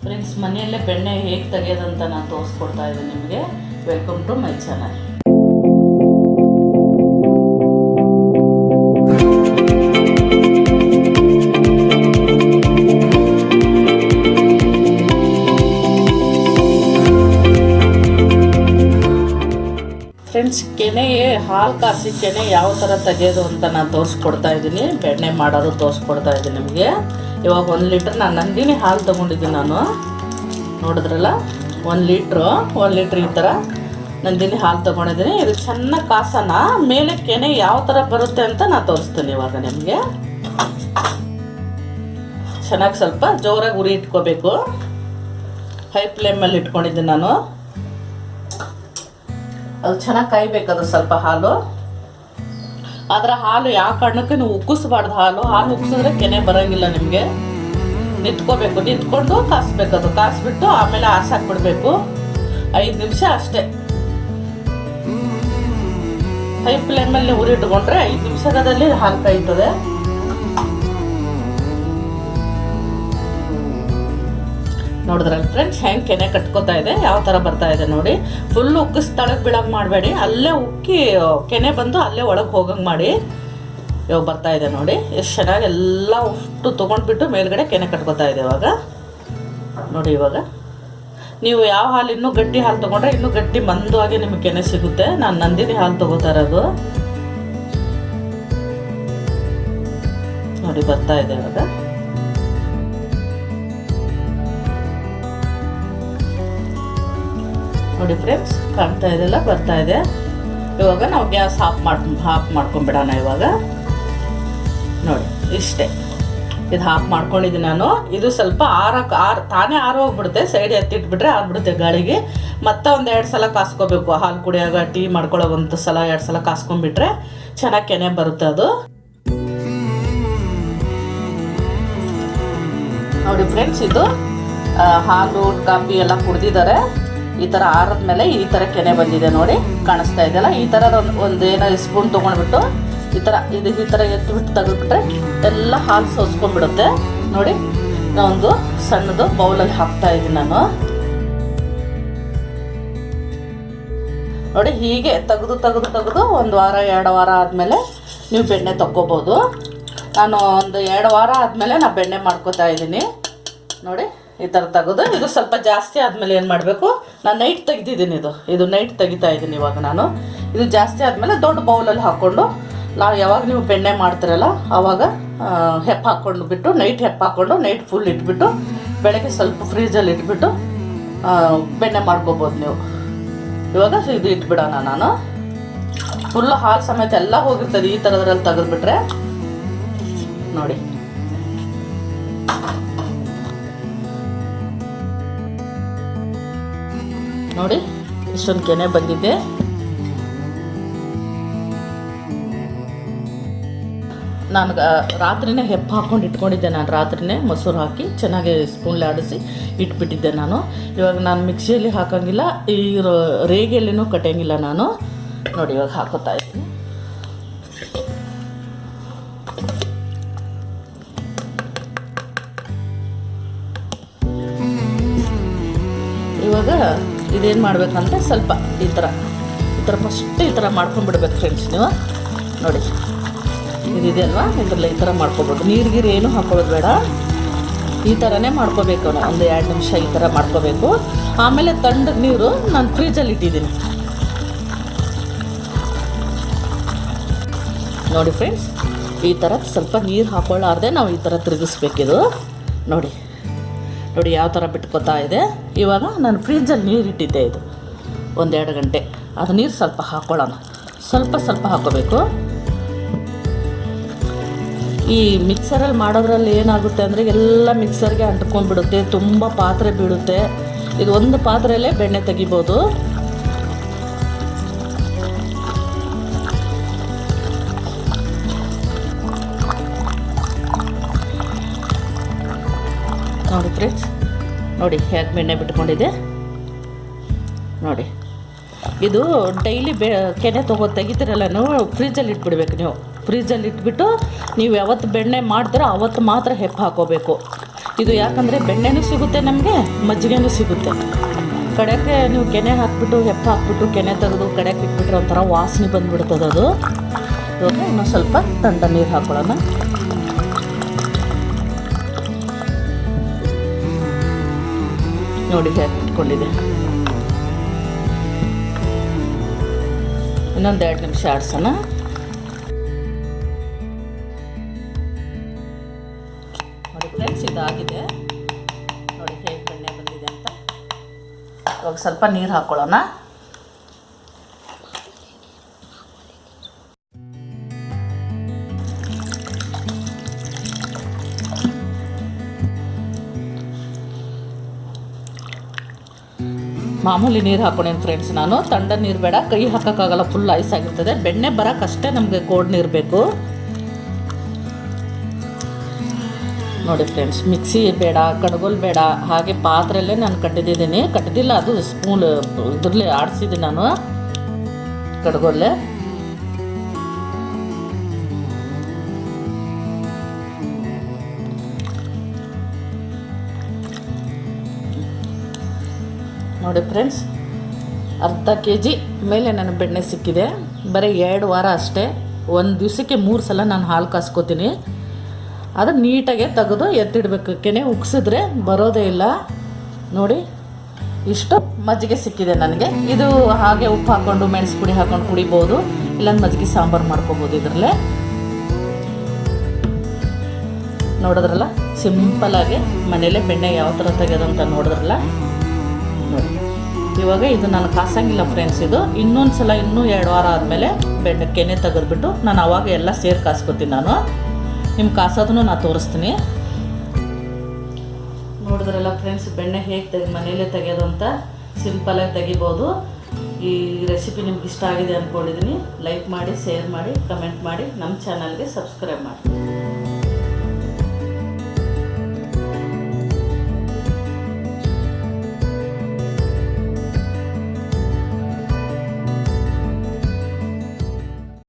Friends, ಮನೆಯಲ್ಲೇ ಬೆಣ್ಣೆ ಹೇಗೆ ತೆಗೆಯೋದಂತ ನಾನು ತೋರಿಸ್ಕೊಡ್ತಾ ಇದ್ದೀನಿ ನಿಮಗೆ. Welcome to my channel. Friends, ಹಾಲು ಕಾಸಿ ಕೆನೆ ಯಾವ ಥರ ತೆಗೆಯೋದು ಅಂತ ನಾನು ತೋರಿಸ್ಕೊಡ್ತಾ ಇದ್ದೀನಿ. ಬೆಣ್ಣೆ ಮಾಡೋದು ತೋರಿಸ್ಕೊಡ್ತಾ ಇದ್ದೀನಿ ನಿಮಗೆ. ಇವಾಗ 1 ಲೀಟ್ರ್ ನಾನು ನಂದಿನಿ ಹಾಲು ತೊಗೊಂಡಿದ್ದೀನಿ. ನಾನು ನೋಡಿದ್ರಲ್ಲ, 1 ಲೀಟ್ರ್ ಈ ಥರ ನಂದಿನಿ ಹಾಲು ತೊಗೊಂಡಿದ್ದೀನಿ. ಇದು ಚೆನ್ನಾಗಿ ಕಾಸೋಣ. ಮೇಲೆ ಕೆನೆ ಯಾವ ಥರ ಬರುತ್ತೆ ಅಂತ ನಾನು ತೋರಿಸ್ತೀನಿ ಇವಾಗ ನಿಮಗೆ. ಚೆನ್ನಾಗಿ ಸ್ವಲ್ಪ ಜೋರಾಗಿ ಉರಿ ಇಟ್ಕೋಬೇಕು. ಹೈ ಫ್ಲೇಮಲ್ಲಿ ಇಟ್ಕೊಂಡಿದ್ದೀನಿ ನಾನು. ಅದು ಚೆನ್ನಾಗಿ ಕಾಯ್ಬೇಕದು ಸ್ವಲ್ಪ ಹಾಲು. ಆದರೆ ಹಾಲು ಯಾವ ಕಾರಣಕ್ಕೆ ನೀವು ಉಕ್ಕಿಸ್ಬಾರ್ದು. ಹಾಲು ಉಕ್ಕಿಸಿದ್ರೆ ಕೆನೆ ಬರೋಂಗಿಲ್ಲ ನಿಮಗೆ. ನಿಂತ್ಕೊಂಡು ಕಾಸ್ಬೇಕದು. ಕಾಸ್ಬಿಟ್ಟು ಆಮೇಲೆ ಆರ್ಸಾಕ್ಬಿಡ್ಬೇಕು. 5 ನಿಮಿಷ ಅಷ್ಟೇ. ಹೈ ಫ್ಲೇಮಲ್ಲಿ ಉರಿ ಇಟ್ಕೊಂಡ್ರೆ 5 ನಿಮಿಷದಲ್ಲಿ ಹಾಲು ಕಾಯ್ತದೆ. ನೋಡಿದ್ರಲ್ಲ ಫ್ರೆಂಡ್ಸ್, ಹೆಂಗೆ ಕೆನೆ ಕಟ್ಕೋತಾ ಇದೆ, ಯಾವ ಥರ ಬರ್ತಾ ಇದೆ ನೋಡಿ. ಫುಲ್ ಉಕ್ಕಿಸ್ ತಳಗೆ ಬೀಳಂಗೆ ಮಾಡಬೇಡಿ. ಅಲ್ಲೇ ಉಕ್ಕಿ ಕೆನೆ ಬಂದು ಅಲ್ಲೇ ಒಳಗೆ ಹೋಗಂಗೆ ಮಾಡಿ. ಇವಾಗ ಬರ್ತಾ ಇದೆ ನೋಡಿ. ಎಷ್ಟು ಚೆನ್ನಾಗಿ ಎಲ್ಲ ಅಷ್ಟು ತೊಗೊಂಡ್ಬಿಟ್ಟು ಮೇಲ್ಗಡೆ ಕೆನೆ ಕಟ್ಕೋತಾ ಇದೆ ಇವಾಗ ನೋಡಿ. ಇವಾಗ ನೀವು ಯಾವ ಹಾಲು, ಇನ್ನೂ ಗಟ್ಟಿ ಹಾಲು ತೊಗೊಂಡ್ರೆ ಇನ್ನೂ ಗಟ್ಟಿ ಮಂದವಾಗಿ ನಿಮಗೆ ಕೆನೆ ಸಿಗುತ್ತೆ. ನಾನು ನಂದಿನಿ ಹಾಲು ತೊಗೋತಾ ಇರೋದು ನೋಡಿ. ಬರ್ತಾ ಇದೆ ಇವಾಗ ನೋಡಿ ಫ್ರೆಂಡ್ಸ್, ಕಾಣ್ತಾ ಇದೆಲ್ಲ, ಬರ್ತಾ ಇದೆ. ಇವಾಗ ನಾವು ಗ್ಯಾಸ್ ಆಫ್ ಮಾಡ್ಕೊಂಬಿಡೋಣ ಇವಾಗ ನೋಡಿ. ಇಷ್ಟೇ, ಇದು ಆಫ್ ಮಾಡ್ಕೊಂಡಿದ್ದೀನಿ ನಾನು. ಇದು ಸ್ವಲ್ಪ ತಾನೇ ಹೋಗ್ಬಿಡುತ್ತೆ. ಸೈಡ್ ಎತ್ತಿಟ್ಬಿಟ್ರೆ ಆಗ್ಬಿಡುತ್ತೆ ಗಾಳಿಗೆ. ಮತ್ತೆ 1-2 ಸಲ ಕಾಸ್ಕೋಬೇಕು. ಹಾಲು ಕುಡಿಯಾಗ, ಟೀ ಮಾಡ್ಕೊಳ್ಳೋ 1 ಸಲ 2 ಸಲ ಕಾಸ್ಕೊಂಡ್ಬಿಟ್ರೆ ಚೆನ್ನಾಗಿ ಕೆನೆ ಬರುತ್ತೆ ಅದು ನೋಡಿ. ಫ್ರೆಂಡ್ಸ್, ಇದು ಹಾಲು ಕಾಫಿ ಎಲ್ಲ ಕುಡ್ದಿದ್ದಾರೆ. ಈ ಥರ ಆರದ್ಮೇಲೆ ಈ ಥರ ಕೆನೆ ಬಂದಿದೆ ನೋಡಿ. ಕಾಣಿಸ್ತಾ ಇದೆಯಲ್ಲ. ಈ ಥರದ ಒಂದು ಏನೋ ಸ್ಪೂನ್ ತೊಗೊಂಡ್ಬಿಟ್ಟು ಈ ಥರ ಎತ್ತಿಬಿಟ್ಟು ತೆಗೆದ್ಬಿಟ್ರೆ ಎಲ್ಲ ಹಾಲು ಸೋಸ್ಕೊಂಡ್ಬಿಡುತ್ತೆ ನೋಡಿ. ನಾನೊಂದು ಸಣ್ಣದು ಬೌಲಲ್ಲಿ ಹಾಕ್ತಾ ಇದ್ದೀನಿ ನಾನು ನೋಡಿ. ಹೀಗೆ ತೆಗೆದು 1 ವಾರ 2 ವಾರ ಆದಮೇಲೆ ನೀವು ಬೆಣ್ಣೆ ತಕ್ಕೋಬೋದು. ನಾನು ಒಂದು 2 ವಾರ ಆದಮೇಲೆ ನಾನು ಬೆಣ್ಣೆ ಮಾಡ್ಕೋತಾ ಇದ್ದೀನಿ ನೋಡಿ. ಈ ಥರ ತೆಗೆದು ಇದು ಸ್ವಲ್ಪ ಜಾಸ್ತಿ ಆದಮೇಲೆ ಏನು ಮಾಡಬೇಕು, ನಾನು ನೈಟ್ ತೆಗೆದಿದ್ದೀನಿ. ಇದು ನೈಟ್ ತೆಗಿತಾ ಇದ್ದೀನಿ ಇವಾಗ ನಾನು. ಇದು ಜಾಸ್ತಿ ಆದಮೇಲೆ ದೊಡ್ಡ ಬೌಲಲ್ಲಿ ಹಾಕ್ಕೊಂಡು, ನಾವು ಯಾವಾಗ ನೀವು ಬೆಣ್ಣೆ ಮಾಡ್ತೀರಲ್ಲ ಆವಾಗ ಹೆಪ್ಪು ಹಾಕ್ಕೊಂಡು ನೈಟ್ ಫುಲ್ ಇಟ್ಬಿಟ್ಟು ಬೆಳಗ್ಗೆ ಸ್ವಲ್ಪ ಫ್ರೀಜಲ್ಲಿ ಇಟ್ಬಿಟ್ಟು ಬೆಣ್ಣೆ ಮಾಡ್ಕೋಬೋದು ನೀವು. ಇವಾಗ ಇದು ಇಟ್ಬಿಡೋಣ ನಾನು. ಫುಲ್ಲು ಹಾಲು ಸಮೇತ ಎಲ್ಲ ಹೋಗಿರ್ತದೆ ಈ ಥರದ್ರಲ್ಲಿ ತೆಗೆದುಬಿಟ್ರೆ ನೋಡಿ. ನೋಡಿ, ಇಷ್ಟೊಂದು ಕೆನೆ ಬಂದಿದೆ. ನಾನು ರಾತ್ರಿನೇ ಹೆಪ್ಪು ಹಾಕ್ಕೊಂಡು ಇಟ್ಕೊಂಡಿದ್ದೆ. ನಾನು ರಾತ್ರಿನೇ ಮೊಸರು ಹಾಕಿ ಚೆನ್ನಾಗಿ ಸ್ಪೂನ್ಲಿ ಆಡಿಸಿ ಇಟ್ಬಿಟ್ಟಿದ್ದೆ ನಾನು. ಇವಾಗ ನಾನು ಮಿಕ್ಸಿಯಲ್ಲಿ ಹಾಕೋಂಗಿಲ್ಲ, ಈ ರೇಗಿಯಲ್ಲಿನೂ ಕಟ್ಟೋಂಗಿಲ್ಲ ನಾನು ನೋಡಿ. ಇವಾಗ ಹಾಕೋತಾ ಇದ್ದೀನಿ. ಇವಾಗ ಇದೇನು ಮಾಡಬೇಕಂದ್ರೆ ಸ್ವಲ್ಪ ಈ ಥರ ಫಸ್ಟ್ ಈ ಥರ ಮಾಡ್ಕೊಂಡ್ಬಿಡ್ಬೇಕು ಫ್ರೆಂಡ್ಸ್ ನೀವು ನೋಡಿ. ಇದಿದೆ ಅಲ್ವಾ, ಇದರಲ್ಲಿ ಈ ಥರ ಮಾಡ್ಕೊಬೋದು. ನೀರು ಏನು ಹಾಕೊಳ್ಳೋದು ಬೇಡ. ಈ ಥರನೇ ಮಾಡ್ಕೋಬೇಕು. ಒಂದು 2 ನಿಮಿಷ ಈ ಥರ ಮಾಡ್ಕೋಬೇಕು. ಆಮೇಲೆ ತಣ್ಣಗೆ ನೀರು ನಾನು ಫ್ರೀಜಲ್ಲಿ ಇಟ್ಟಿದ್ದೀನಿ ನೋಡಿ. ಫ್ರೆಂಡ್ಸ್, ಈ ಥರ ಸ್ವಲ್ಪ ನೀರು ಹಾಕೊಳ್ಳಾರ್ದೆ ನಾವು ಈ ಥರ ತಿರುಗಿಸ್ಬೇಕಿದು ನೋಡಿ. ಯಾವ ಥರ ಬಿಟ್ಕೋತಾ ಇದೆ. ಇವಾಗ ನಾನು ಫ್ರಿಜ್ಜಲ್ಲಿ ನೀರು ಇಟ್ಟಿದ್ದೆ, ಇದು 1-2 ಗಂಟೆ. ಅದು ನೀರು ಸ್ವಲ್ಪ ಹಾಕ್ಕೊಳ್ಳೋಣ. ಸ್ವಲ್ಪ ಹಾಕ್ಕೋಬೇಕು. ಈ ಮಿಕ್ಸರಲ್ಲಿ ಮಾಡೋದ್ರಲ್ಲಿ ಏನಾಗುತ್ತೆ ಅಂದರೆ ಎಲ್ಲ ಮಿಕ್ಸರ್ಗೆ ಅಂಟ್ಕೊಂಡ್ಬಿಡುತ್ತೆ. ತುಂಬ ಪಾತ್ರೆ ಬೀಳುತ್ತೆ. ಇದು ಒಂದು ಪಾತ್ರೆಯಲ್ಲೇ ಬೆಣ್ಣೆ ತೆಗಿಬೋದು. ನೋಡಿ ಫ್ರೆಂಡ್ಸ್, ನೋಡಿ ಹೇಗೆ ಬೆಣ್ಣೆ ಬಿಟ್ಕೊಂಡಿದೆ ನೋಡಿ. ಇದು ಡೈಲಿ ಕೆನೆ ತೆಗಿತೀರಲ್ಲ ನೀವು, ಫ್ರಿಜ್ಜಲ್ಲಿ ಇಟ್ಬಿಡ್ಬೇಕು. ನೀವು ಫ್ರಿಜ್ಜಲ್ಲಿ ಇಟ್ಬಿಟ್ಟು ನೀವು ಯಾವತ್ತು ಬೆಣ್ಣೆ ಮಾಡ್ತೀರೋ ಅವತ್ತು ಮಾತ್ರ ಹೆಪ್ಪು ಹಾಕೋಬೇಕು. ಇದು ಯಾಕಂದರೆ ಬೆಣ್ಣೆನೂ ಸಿಗುತ್ತೆ ನಮಗೆ, ಮಜ್ಜಿಗೆನೂ ಸಿಗುತ್ತೆ. ಕಡೆಗೆ ನೀವು ಕೆನೆ ಹಾಕ್ಬಿಟ್ಟು ಹೆಪ್ಪ ಹಾಕ್ಬಿಟ್ಟು ಕೆನೆ ತೆಗೆದು ಕಡೆಗೆ ಇಟ್ಬಿಟ್ರೆ ಒಂಥರ ವಾಸನೆ ಬಂದುಬಿಡ್ತದೆ ಅದು. ಇವಾಗ ಇನ್ನೂ ಸ್ವಲ್ಪ ತಣ್ಣ ನೀರು ಹಾಕೊಳ್ಳೋಣ. ನೋಡಿ ಹೇಗೆ ಇಟ್ಕೊಂಡಿದೆ. ಇನ್ನೊಂದು 2 ನಿಮಿಷ ಆಡ್ಸೋಣ. ನೋಡಿ ಫ್ರೆಂಡ್ಸ್, ಇದಾಗಿದೆ. ನೋಡಿ ಹೇಗೆ ಬೆಣ್ಣೆ ಬಂದಿದೆ ಅಂತ. ಇವಾಗ ಸ್ವಲ್ಪ ನೀರು ಹಾಕ್ಕೊಳ್ಳೋಣ. ಮಾಮೂಲಿ ನೀರು ಹಾಕೊಂಡೇನು ಫ್ರೆಂಡ್ಸ್, ನಾನು ತಣ್ಣ ನೀರು ಬೇಡ, ಕೈ ಹಾಕೋಕ್ಕಾಗಲ್ಲ, ಫುಲ್ ಐಸ್ ಆಗಿರ್ತದೆ. ಬೆಣ್ಣೆ ಬರೋಕ್ಕಷ್ಟೇ ನಮಗೆ ಕೋಲ್ಡ್ ನೀರು ಬೇಕು. ನೋಡಿ ಫ್ರೆಂಡ್ಸ್, ಮಿಕ್ಸಿ ಬೇಡ, ಕಡ್ಗೋಲ್ ಬೇಡ, ಹಾಗೆ ಪಾತ್ರೆಯಲ್ಲೇ ನಾನು ಕಟ್ಟಿದ್ದೀನಿ. ಕಟ್ಟಿದ್ದಿಲ್ಲ, ಅದು ಸ್ಪೂನ್ ಇದ್ರಲ್ಲೇ ಆಡಿಸಿದ್ದೀನಿ ನಾನು ಕಡ್ಗೋಲ್ಲೇ. ನೋಡಿ ಫ್ರೆಂಡ್ಸ್, ಅರ್ಧ kg ಮೇಲೆ ನನಗೆ ಬೆಣ್ಣೆ ಸಿಕ್ಕಿದೆ. ಬರೀ 2 ವಾರ ಅಷ್ಟೇ. ಒಂದು ದಿವಸಕ್ಕೆ 3 ಸಲ ನಾನು ಹಾಲು ಕಾಸ್ಕೋತೀನಿ. ಅದು ನೀಟಾಗೆ ತೆಗೆದು ಎತ್ತಿಡಬೇಕು. ಕೆನೆ ಉಗ್ಸಿದ್ರೆ ಬರೋದೇ ಇಲ್ಲ. ನೋಡಿ, ಇಷ್ಟು ಮಜ್ಜಿಗೆ ಸಿಕ್ಕಿದೆ ನನಗೆ. ಇದು ಹಾಗೆ ಉಪ್ಪು ಹಾಕ್ಕೊಂಡು ಮೆಣಸು ಪುಡಿ ಹಾಕ್ಕೊಂಡು ಕುಡಿಬೋದು, ಇಲ್ಲಾಂದ್ರೆ ಮಜ್ಜಿಗೆ ಸಾಂಬಾರು ಮಾಡ್ಕೋಬೋದು ಇದರಲ್ಲೇ. ನೋಡಿದ್ರಲ್ಲ, ಸಿಂಪಲಾಗಿ ಮನೇಲೆ ಬೆಣ್ಣೆ ಯಾವ ಥರ ತೆಗೆಯೋದು ಅಂತ ನೋಡಿದ್ರಲ್ಲ. ನೋಡಿ, ಇವಾಗ ಇದು ನಾನು ಕಾಸಂಗಿಲ್ಲ ಫ್ರೆಂಡ್ಸ್. ಇದು ಇನ್ನೊಂದು ಸಲ ಇನ್ನೂ 2 ವಾರ ಆದಮೇಲೆ ಬೆಣ್ಣೆ ಕೆನೆ ತೆಗೆದ್ಬಿಟ್ಟು ನಾನು ಅವಾಗ ಎಲ್ಲ ಸೇರಿ ಕಾಸ್ಕೊತೀನಿ. ನಾನು ನಿಮ್ಗೆ ಕಾಸೋದನ್ನು ನಾನು ತೋರಿಸ್ತೀನಿ. ನೋಡಿದ್ರಲ್ಲ ಫ್ರೆಂಡ್ಸ್, ಬೆಣ್ಣೆ ಹೇಗೆ ಮನೇಲೇ ತೆಗೆಯೋದು ಅಂತ ಸಿಂಪಲಾಗಿ ತೆಗಿಬೋದು. ಈ ರೆಸಿಪಿ ನಿಮ್ಗೆ ಇಷ್ಟ ಆಗಿದೆ ಅಂದ್ಕೊಂಡಿದ್ದೀನಿ. ಲೈಕ್ ಮಾಡಿ, ಶೇರ್ ಮಾಡಿ, ಕಮೆಂಟ್ ಮಾಡಿ, ನಮ್ಮ ಚಾನಲ್ಗೆ ಸಬ್ಸ್ಕ್ರೈಬ್ ಮಾಡಿ.